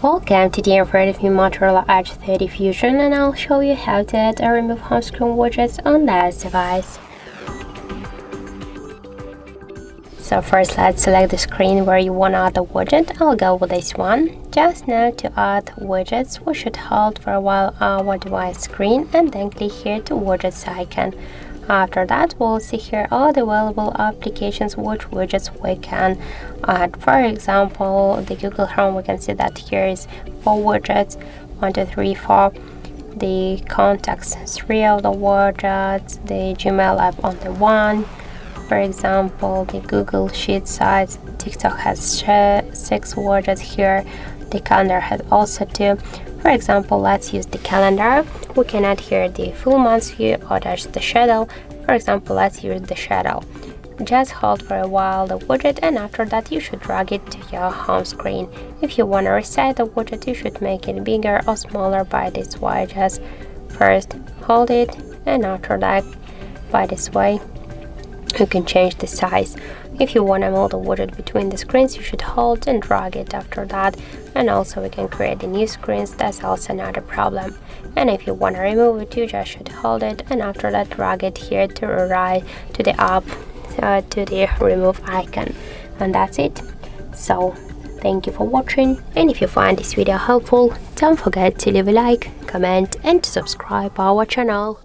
Welcome, today in front of me Motorola Edge 30 Fusion, and I'll show you how to add or remove home screen widgets on this device. So first let's select the screen where you want to add the widget. I'll go with this one. Just now to add widgets, we should hold for a while our device screen and then click here to widgets icon. After that, we'll see here all the available applications which widgets we can add. For example, the Google Chrome, we can see that here is 4 widgets, 1, 2, 3, 4. The contacts, 3 of the widgets. The Gmail app only 1. For example, the Google Sheet sites, TikTok has 6 widgets here. The calendar has also 2. For example, let's use the calendar. We can add here the full month view or just the shadow. For example, let's use the shadow. Just hold for a while the widget, and after that you should drag it to your home screen. If you want to resize the widget, you should make it bigger or smaller by this way. Just first hold it, and after that, by this way, you can change the size. If you want to move the widget between the screens, you should hold and drag it after that. And also we can create the new screens, that's also not a problem. And if you want to remove it, you just should hold it and after that drag it here to the right, to the up, to the remove icon. And that's it. So thank you for watching, and if you find this video helpful, don't forget to leave a like, comment and to subscribe our channel.